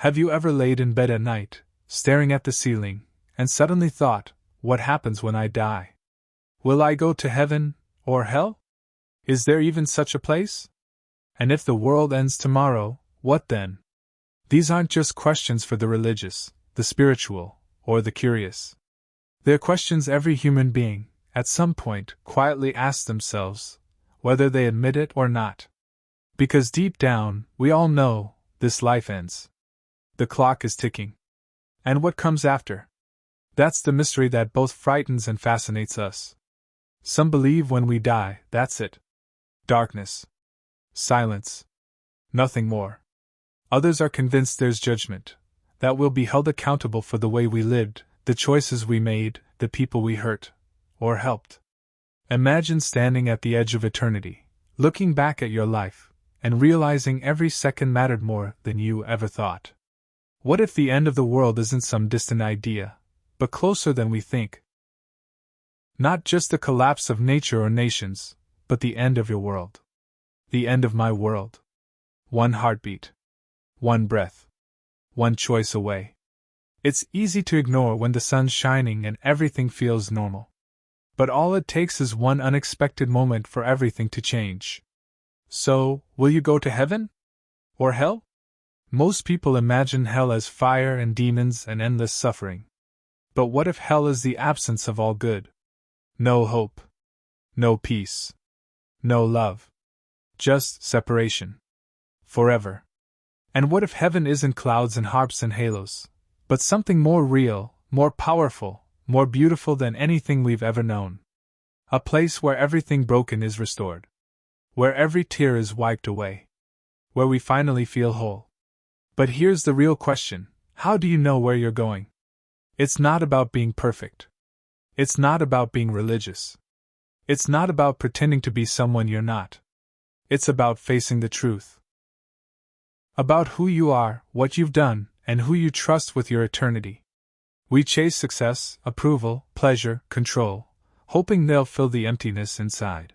Have you ever laid in bed at night, staring at the ceiling, and suddenly thought, what happens when I die? Will I go to heaven, or hell? Is there even such a place? And if the world ends tomorrow, what then? These aren't just questions for the religious, the spiritual, or the curious. They're questions every human being, at some point, quietly asks themselves, whether they admit it or not. Because deep down, we all know, this life ends. The clock is ticking. And what comes after? That's the mystery that both frightens and fascinates us. Some believe when we die, that's it. Darkness. Silence. Nothing more. Others are convinced there's judgment, that we'll be held accountable for the way we lived, the choices we made, the people we hurt, or helped. Imagine standing at the edge of eternity, looking back at your life, and realizing every second mattered more than you ever thought. What if the end of the world isn't some distant idea, but closer than we think? Not just the collapse of nature or nations, but the end of your world. The end of my world. One heartbeat. One breath. One choice away. It's easy to ignore when the sun's shining and everything feels normal. But all it takes is one unexpected moment for everything to change. So, will you go to heaven? Or hell? Most people imagine hell as fire and demons and endless suffering. But what if hell is the absence of all good? No hope. No peace. No love. Just separation. Forever. And what if heaven isn't clouds and harps and halos, but something more real, more powerful, more beautiful than anything we've ever known? A place where everything broken is restored. Where every tear is wiped away. Where we finally feel whole. But here's the real question: how do you know where you're going? It's not about being perfect. It's not about being religious. It's not about pretending to be someone you're not. It's about facing the truth. About who you are, what you've done, and who you trust with your eternity. We chase success, approval, pleasure, control, hoping they'll fill the emptiness inside.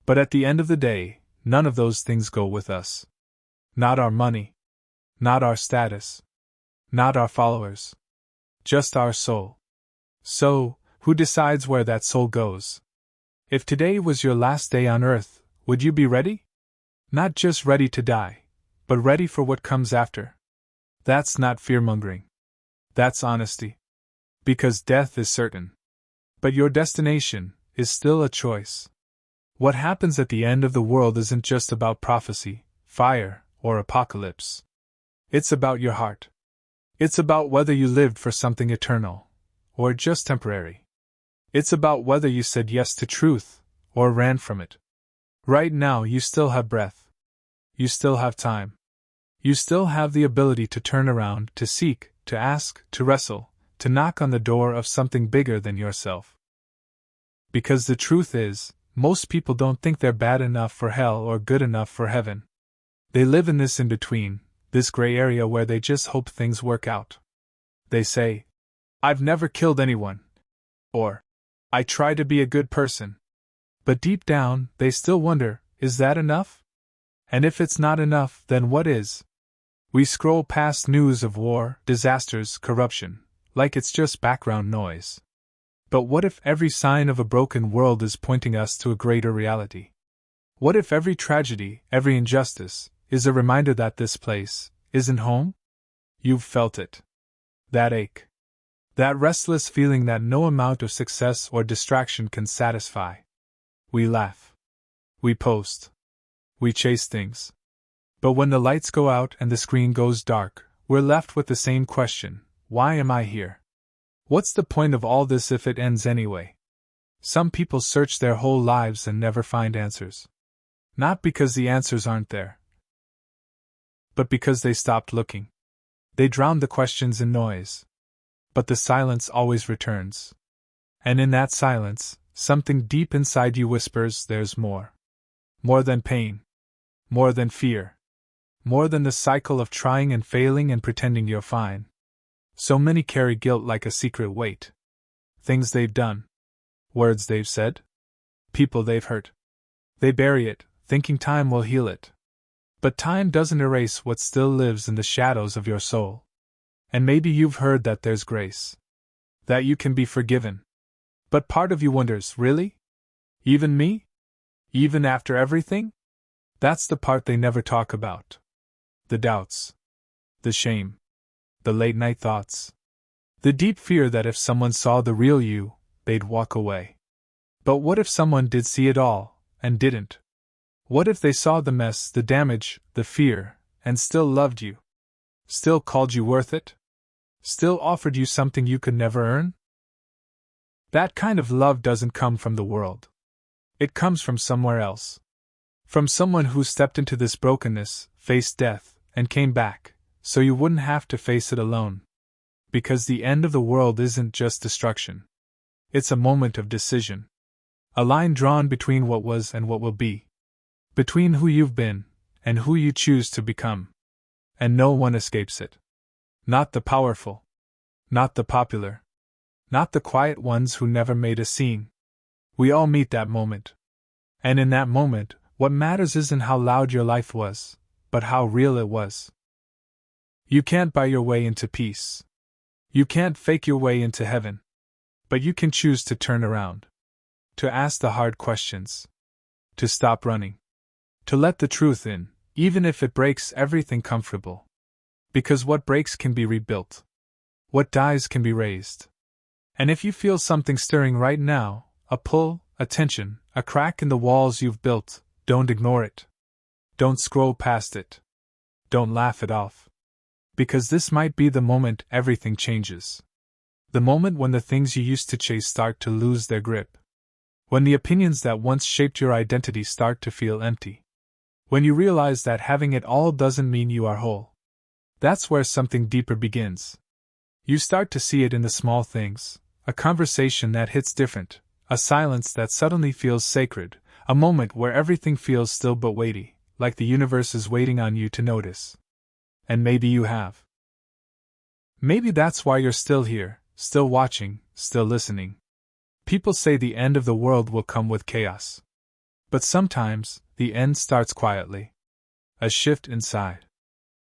But at the end of the day, none of those things go with us. Not our money. Not our status. Not our followers. Just our soul. So, who decides where that soul goes? If today was your last day on earth, would you be ready? Not just ready to die, but ready for what comes after. That's not fear-mongering. That's honesty. Because death is certain. But your destination is still a choice. What happens at the end of the world isn't just about prophecy, fire, or apocalypse. It's about your heart. It's about whether you lived for something eternal, or just temporary. It's about whether you said yes to truth, or ran from it. Right now you still have breath. You still have time. You still have the ability to turn around, to seek, to ask, to wrestle, to knock on the door of something bigger than yourself. Because the truth is, most people don't think they're bad enough for hell or good enough for heaven. They live in this in-between, this gray area where they just hope things work out. They say, "I've never killed anyone." Or, "I try to be a good person." But deep down, they still wonder, is that enough? And if it's not enough, then what is? We scroll past news of war, disasters, corruption, like it's just background noise. But what if every sign of a broken world is pointing us to a greater reality? What if every tragedy, every injustice, is a reminder that this place isn't home? You've felt it. That ache. That restless feeling that no amount of success or distraction can satisfy. We laugh. We post. We chase things. But when the lights go out and the screen goes dark, we're left with the same question: why am I here? What's the point of all this if it ends anyway? Some people search their whole lives and never find answers. Not because the answers aren't there, but because they stopped looking. They drowned the questions in noise. But the silence always returns. And in that silence, something deep inside you whispers there's more. More than pain. More than fear. More than the cycle of trying and failing and pretending you're fine. So many carry guilt like a secret weight. Things they've done. Words they've said. People they've hurt. They bury it, thinking time will heal it. But time doesn't erase what still lives in the shadows of your soul. And maybe you've heard that there's grace. That you can be forgiven. But part of you wonders, really? Even me? Even after everything? That's the part they never talk about. The doubts. The shame. The late-night thoughts. The deep fear that if someone saw the real you, they'd walk away. But what if someone did see it all, and didn't? What if they saw the mess, the damage, the fear, and still loved you? Still called you worth it? Still offered you something you could never earn? That kind of love doesn't come from the world. It comes from somewhere else. From someone who stepped into this brokenness, faced death, and came back, so you wouldn't have to face it alone. Because the end of the world isn't just destruction. It's a moment of decision. A line drawn between what was and what will be. Between who you've been, and who you choose to become. And no one escapes it. Not the powerful. Not the popular. Not the quiet ones who never made a scene. We all meet that moment. And in that moment, what matters isn't how loud your life was, but how real it was. You can't buy your way into peace. You can't fake your way into heaven. But you can choose to turn around. To ask the hard questions. To stop running. To let the truth in, even if it breaks everything comfortable. Because what breaks can be rebuilt. What dies can be raised. And if you feel something stirring right now, a pull, a tension, a crack in the walls you've built, don't ignore it. Don't scroll past it. Don't laugh it off. Because this might be the moment everything changes. The moment when the things you used to chase start to lose their grip. When the opinions that once shaped your identity start to feel empty. When you realize that having it all doesn't mean you are whole. That's where something deeper begins. You start to see it in the small things, a conversation that hits different, a silence that suddenly feels sacred, a moment where everything feels still but weighty, like the universe is waiting on you to notice. And maybe you have. Maybe that's why you're still here, still watching, still listening. People say the end of the world will come with chaos. But sometimes, the end starts quietly. A shift inside.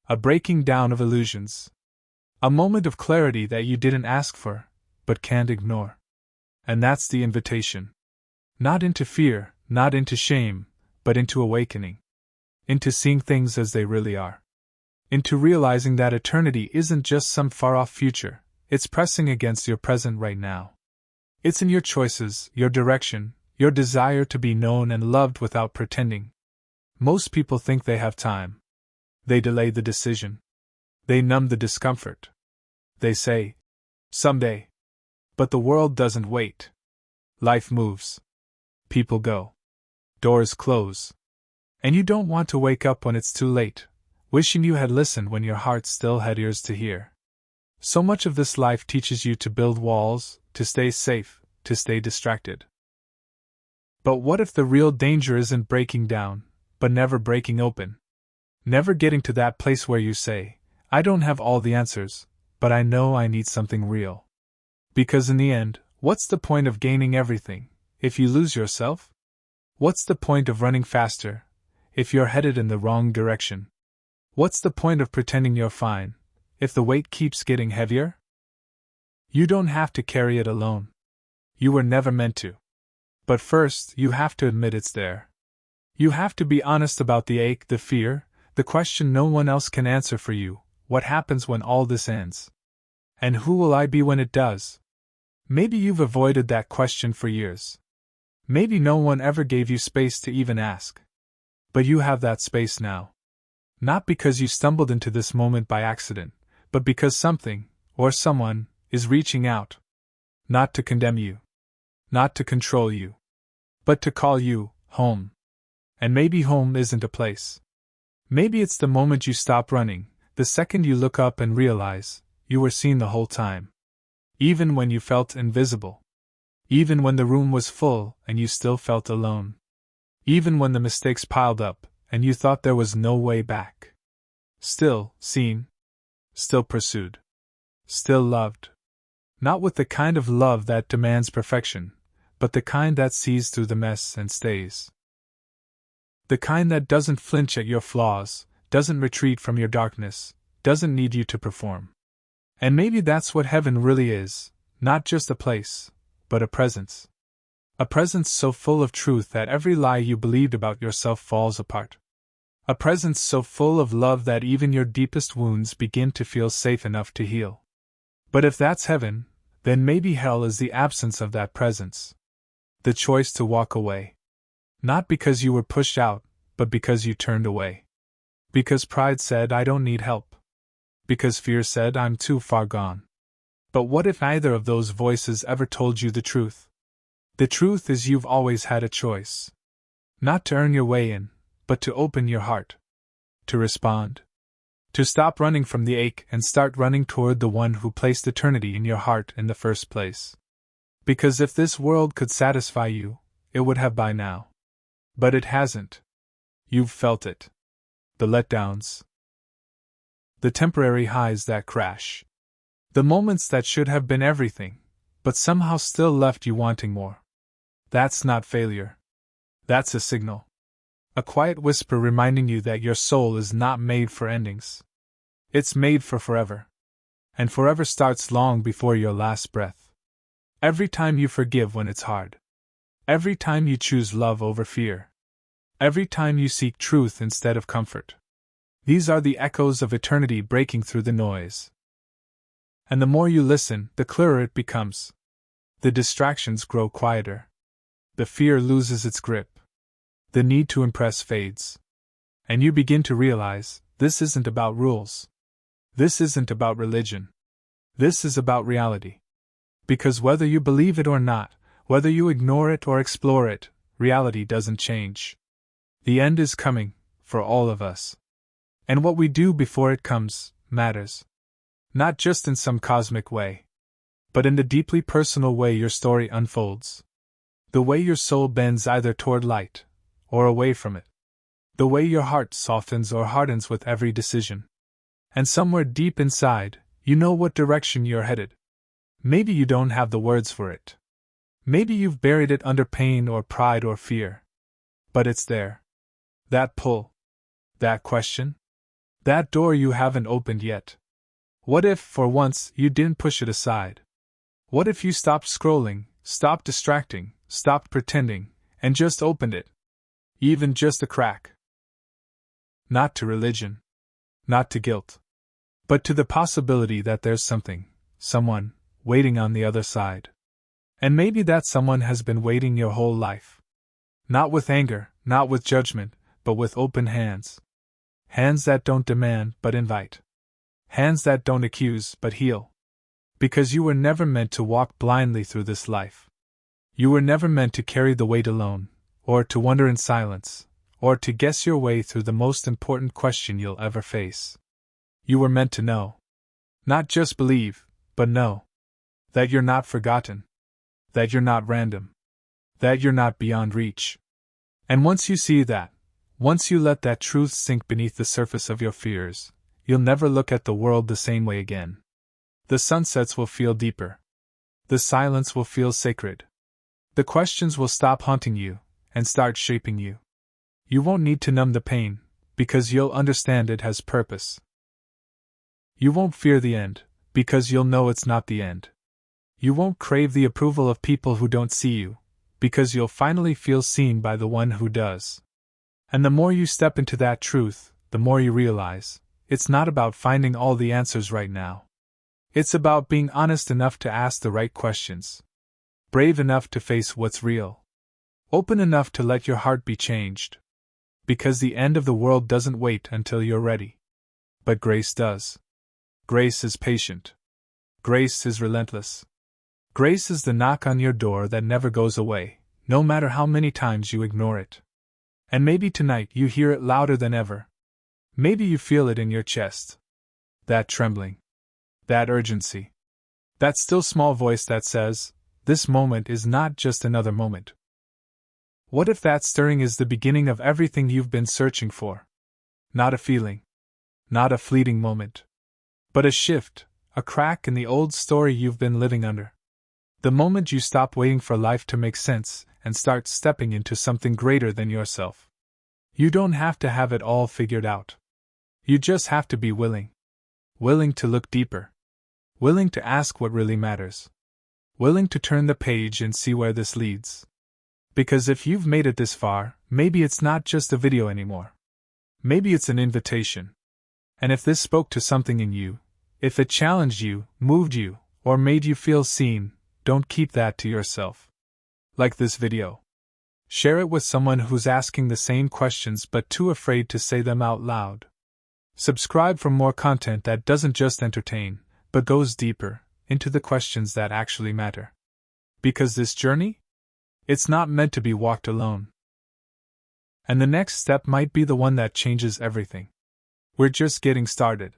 A breaking down of illusions. A moment of clarity that you didn't ask for, but can't ignore. And that's the invitation. Not into fear, not into shame, but into awakening. Into seeing things as they really are. Into realizing that eternity isn't just some far-off future, it's pressing against your present right now. It's in your choices, your direction, your desire to be known and loved without pretending. Most people think they have time. They delay the decision. They numb the discomfort. They say, someday. But the world doesn't wait. Life moves. People go. Doors close. And you don't want to wake up when it's too late, wishing you had listened when your heart still had ears to hear. So much of this life teaches you to build walls, to stay safe, to stay distracted. But what if the real danger isn't breaking down, but never breaking open? Never getting to that place where you say, I don't have all the answers, but I know I need something real. Because in the end, what's the point of gaining everything, if you lose yourself? What's the point of running faster, if you're headed in the wrong direction? What's the point of pretending you're fine, if the weight keeps getting heavier? You don't have to carry it alone. You were never meant to. But first, you have to admit it's there. You have to be honest about the ache, the fear, the question no one else can answer for you. What happens when all this ends? And who will I be when it does? Maybe you've avoided that question for years. Maybe no one ever gave you space to even ask. But you have that space now. Not because you stumbled into this moment by accident, but because something, or someone, is reaching out. Not to condemn you. Not to control you. But to call you home. And maybe home isn't a place. Maybe it's the moment you stop running, the second you look up and realize you were seen the whole time. Even when you felt invisible. Even when the room was full and you still felt alone. Even when the mistakes piled up and you thought there was no way back. Still seen. Still pursued. Still loved. Not with the kind of love that demands perfection, but the kind that sees through the mess and stays. The kind that doesn't flinch at your flaws, doesn't retreat from your darkness, doesn't need you to perform. And maybe that's what heaven really is, not just a place, but a presence. A presence so full of truth that every lie you believed about yourself falls apart. A presence so full of love that even your deepest wounds begin to feel safe enough to heal. But if that's heaven, then maybe hell is the absence of that presence. The choice to walk away. Not because you were pushed out, but because you turned away. Because pride said, I don't need help. Because fear said, I'm too far gone. But what if neither of those voices ever told you the truth? The truth is you've always had a choice. Not to earn your way in, but to open your heart. To respond. To stop running from the ache and start running toward the one who placed eternity in your heart in the first place. Because if this world could satisfy you, it would have by now. But it hasn't. You've felt it. The letdowns. The temporary highs that crash. The moments that should have been everything, but somehow still left you wanting more. That's not failure. That's a signal. A quiet whisper reminding you that your soul is not made for endings. It's made for forever. And forever starts long before your last breath. Every time you forgive when it's hard. Every time you choose love over fear. Every time you seek truth instead of comfort. These are the echoes of eternity breaking through the noise. And the more you listen, the clearer it becomes. The distractions grow quieter. The fear loses its grip. The need to impress fades. And you begin to realize, this isn't about rules. This isn't about religion. This is about reality. Because whether you believe it or not, whether you ignore it or explore it, reality doesn't change. The end is coming, for all of us. And what we do before it comes, matters. Not just in some cosmic way, but in the deeply personal way your story unfolds. The way your soul bends either toward light, or away from it. The way your heart softens or hardens with every decision. And somewhere deep inside, you know what direction you're headed. Maybe you don't have the words for it. Maybe you've buried it under pain or pride or fear. But it's there. That pull. That question. That door you haven't opened yet. What if, for once, you didn't push it aside? What if you stopped scrolling, stopped distracting, stopped pretending, and just opened it? Even just a crack. Not to religion. Not to guilt. But to the possibility that there's something, someone, waiting on the other side. And maybe that someone has been waiting your whole life. Not with anger, not with judgment, but with open hands. Hands that don't demand but invite. Hands that don't accuse but heal. Because you were never meant to walk blindly through this life. You were never meant to carry the weight alone, or to wonder in silence, or to guess your way through the most important question you'll ever face. You were meant to know. Not just believe, but know. That you're not forgotten. That you're not random. That you're not beyond reach. And once you see that, once you let that truth sink beneath the surface of your fears, you'll never look at the world the same way again. The sunsets will feel deeper. The silence will feel sacred. The questions will stop haunting you, and start shaping you. You won't need to numb the pain, because you'll understand it has purpose. You won't fear the end, because you'll know it's not the end. You won't crave the approval of people who don't see you, because you'll finally feel seen by the one who does. And the more you step into that truth, the more you realize, it's not about finding all the answers right now. It's about being honest enough to ask the right questions. Brave enough to face what's real. Open enough to let your heart be changed. Because the end of the world doesn't wait until you're ready. But grace does. Grace is patient. Grace is relentless. Grace is the knock on your door that never goes away, no matter how many times you ignore it. And maybe tonight you hear it louder than ever. Maybe you feel it in your chest. That trembling. That urgency. That still small voice that says, this moment is not just another moment. What if that stirring is the beginning of everything you've been searching for? Not a feeling. Not a fleeting moment. But a shift, a crack in the old story you've been living under. The moment you stop waiting for life to make sense and start stepping into something greater than yourself. You don't have to have it all figured out. You just have to be willing. Willing to look deeper. Willing to ask what really matters. Willing to turn the page and see where this leads. Because if you've made it this far, maybe it's not just a video anymore. Maybe it's an invitation. And if this spoke to something in you, if it challenged you, moved you, or made you feel seen, don't keep that to yourself. Like this video. Share it with someone who's asking the same questions but too afraid to say them out loud. Subscribe for more content that doesn't just entertain, but goes deeper into the questions that actually matter. Because this journey? It's not meant to be walked alone. And the next step might be the one that changes everything. We're just getting started.